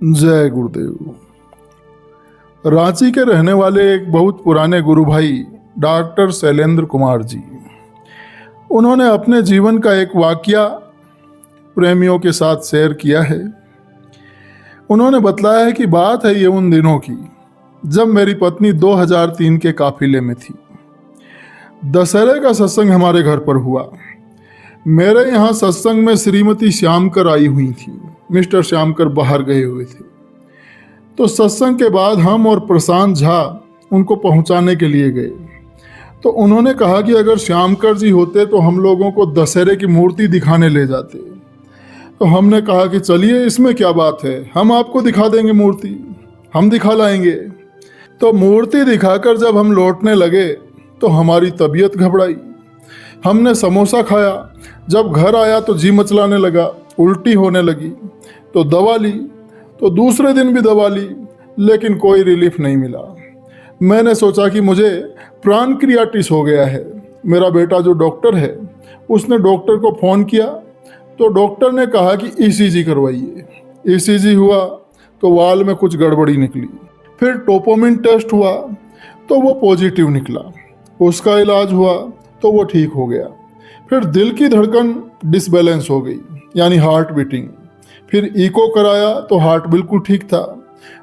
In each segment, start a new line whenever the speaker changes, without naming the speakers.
जय गुरुदेव। रांची के रहने वाले एक बहुत पुराने गुरु भाई डॉक्टर शैलेंद्र कुमार जी, उन्होंने अपने जीवन का एक वाकया प्रेमियों के साथ शेयर किया है। उन्होंने बतलाया है कि बात है ये उन दिनों की जब मेरी पत्नी 2003 के काफिले में थी। दशहरे का सत्संग हमारे घर पर हुआ। मेरे यहाँ सत्संग में श्रीमती श्यामकर आई हुई थी। मिस्टर श्यामकर बाहर गए हुए थे, तो सत्संग के बाद हम और प्रशांत झा उनको पहुंचाने के लिए गए। तो उन्होंने कहा कि अगर श्यामकर जी होते तो हम लोगों को दशहरे की मूर्ति दिखाने ले जाते। तो हमने कहा कि चलिए, इसमें क्या बात है, हम आपको दिखा देंगे मूर्ति, हम दिखा लाएंगे। तो मूर्ति दिखाकर जब हम लौटने लगे तो हमारी तबीयत घबराई। हमने समोसा खाया, जब घर आया तो जी मचलाने लगा, उल्टी होने लगी। तो दवा ली, तो दूसरे दिन भी दवा ली, लेकिन कोई रिलीफ नहीं मिला। मैंने सोचा कि मुझे प्राणक्रियाटिस हो गया है। मेरा बेटा जो डॉक्टर है, उसने डॉक्टर को फ़ोन किया, तो डॉक्टर ने कहा कि ईसीजी करवाइए। ईसीजी हुआ तो वाल में कुछ गड़बड़ी निकली। फिर टोपोमिन टेस्ट हुआ तो वो पॉजिटिव निकला। उसका इलाज हुआ तो वो ठीक हो गया। फिर दिल की धड़कन डिसबैलेंस हो गई, यानी हार्ट बीटिंग। फिर इको कराया तो हार्ट बिल्कुल ठीक था,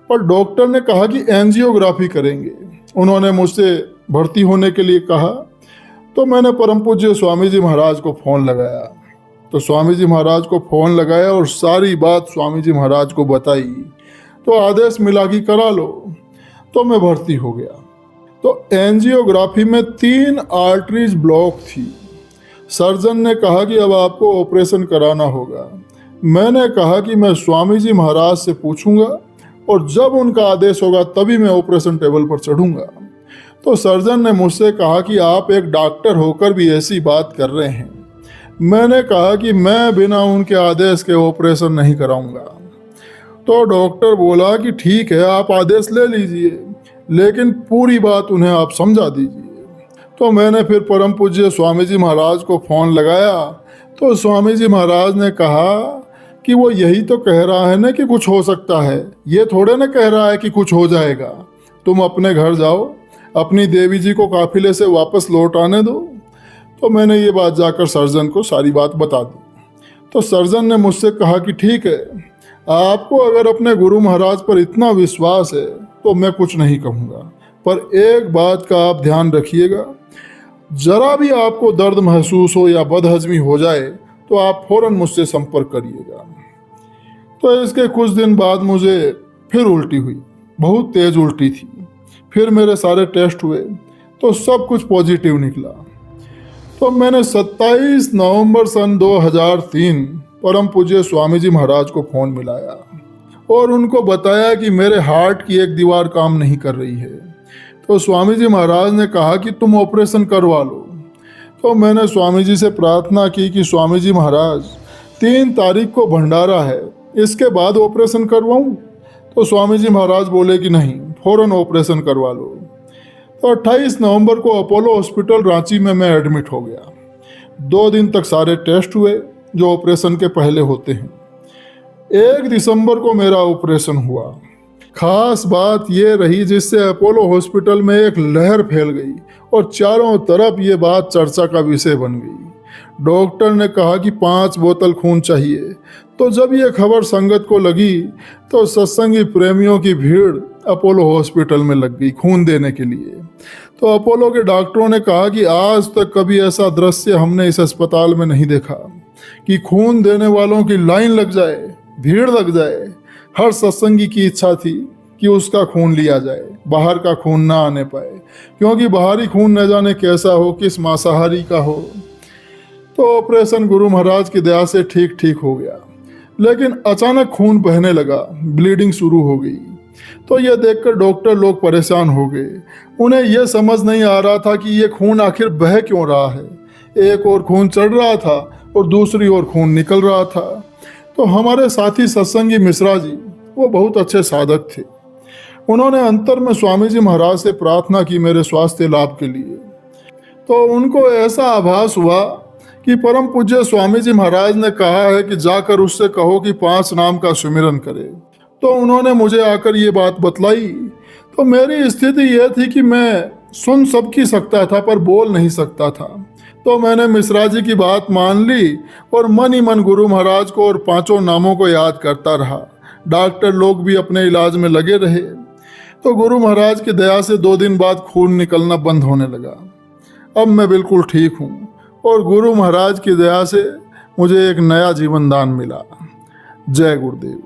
पर डॉक्टर ने कहा कि एंजियोग्राफी करेंगे। उन्होंने मुझसे भर्ती होने के लिए कहा। तो मैंने परम पूज्य स्वामी जी महाराज को फ़ोन लगाया। तो स्वामी जी महाराज को फ़ोन लगाया और सारी बात स्वामी जी महाराज को बताई। तो आदेश मिला कि करा लो। तो मैं भर्ती हो गया। तो एंजियोग्राफी में 3 आर्टरीज ब्लॉक थी। सर्जन ने कहा कि अब आपको ऑपरेशन कराना होगा। मैंने कहा कि मैं स्वामी जी महाराज से पूछूंगा और जब उनका आदेश होगा तभी मैं ऑपरेशन टेबल पर चढ़ूंगा। तो सर्जन ने मुझसे कहा कि आप एक डॉक्टर होकर भी ऐसी बात कर रहे हैं। मैंने कहा कि मैं बिना उनके आदेश के ऑपरेशन नहीं कराऊंगा। तो डॉक्टर बोला कि ठीक है, आप आदेश ले लीजिए, लेकिन पूरी बात उन्हें आप समझा दीजिए। तो मैंने फिर परम पूज्य स्वामी जी महाराज को फ़ोन लगाया। तो स्वामी जी महाराज ने कहा कि वो यही तो कह रहा है ना कि कुछ हो सकता है, ये थोड़े ना कह रहा है कि कुछ हो जाएगा। तुम अपने घर जाओ, अपनी देवी जी को काफिले से वापस लौट आने दो। तो मैंने ये बात जाकर सर्जन को सारी बात बता दी। तो सर्जन ने मुझसे कहा कि ठीक है, आपको अगर अपने गुरु महाराज पर इतना विश्वास है तो मैं कुछ नहीं कहूँगा, पर एक बात का आप ध्यान रखिएगा, जरा भी आपको दर्द महसूस हो या बदहजमी हो जाए तो आप फौरन मुझसे संपर्क करिएगा। तो इसके कुछ दिन बाद मुझे फिर उल्टी हुई, बहुत तेज उल्टी थी। फिर मेरे सारे टेस्ट हुए तो सब कुछ पॉजिटिव निकला। तो मैंने 27 नवंबर सन 2003 परम पूज्य स्वामी जी महाराज को फ़ोन मिलाया और उनको बताया कि मेरे हार्ट की एक दीवार काम नहीं कर रही है। तो स्वामी जी महाराज ने कहा कि तुम ऑपरेशन करवा लो। तो मैंने स्वामी जी से प्रार्थना की कि स्वामी जी महाराज, 3 तारीख को भंडारा है, इसके बाद ऑपरेशन करवाऊं? तो स्वामी जी महाराज बोले कि नहीं, फौरन ऑपरेशन करवा लो। तो 28 नवंबर को अपोलो हॉस्पिटल रांची में मैं एडमिट हो गया। 2 दिन तक सारे टेस्ट हुए जो ऑपरेशन के पहले होते हैं। 1 दिसंबर को मेरा ऑपरेशन हुआ। खास बात यह रही जिससे अपोलो हॉस्पिटल में एक लहर फैल गई और चारों तरफ ये बात चर्चा का विषय बन गई। डॉक्टर ने कहा कि 5 बोतल खून चाहिए। तो जब ये खबर संगत को लगी तो सत्संगी प्रेमियों की भीड़ अपोलो हॉस्पिटल में लग गई खून देने के लिए। तो अपोलो के डॉक्टरों ने कहा कि आज तक कभी ऐसा दृश्य हमने इस अस्पताल में नहीं देखा कि खून देने वालों की लाइन लग जाए, भीड़ लग जाए। हर सत्संगी की इच्छा थी कि उसका खून लिया जाए, बाहर का खून ना आने पाए, क्योंकि बाहरी खून न जाने कैसा हो, किस मांसाहारी का हो। तो ऑपरेशन गुरु महाराज की दया से ठीक हो गया, लेकिन अचानक खून बहने लगा, ब्लीडिंग शुरू हो गई। तो यह देखकर डॉक्टर लोग परेशान हो गए। उन्हें यह समझ नहीं आ रहा था कि ये खून आखिर बह क्यों रहा है। एक और खून चढ़ रहा था और दूसरी ओर खून निकल रहा था। तो हमारे साथी सत्संगी मिश्रा जी, वो बहुत अच्छे साधक थे। उन्होंने अंतर में स्वामी जी महाराज से प्रार्थना की मेरे स्वास्थ्य लाभ के लिए। तो उनको ऐसा आभास हुआ कि परम पूज्य स्वामी जी महाराज ने कहा है कि जाकर उससे कहो कि 5 नाम का सुमिरन करे। तो उन्होंने मुझे आकर ये बात बतलाई। तो मेरी स्थिति यह थी कि मैं सुन सबकी सकता था पर बोल नहीं सकता था। तो मैंने मिश्रा जी की बात मान ली और मन ही मन गुरु महाराज को और पांचों नामों को याद करता रहा। डॉक्टर लोग भी अपने इलाज में लगे रहे। तो गुरु महाराज की दया से 2 दिन बाद खून निकलना बंद होने लगा। अब मैं बिल्कुल ठीक हूँ और गुरु महाराज की दया से मुझे एक नया जीवन दान मिला। जय गुरुदेव।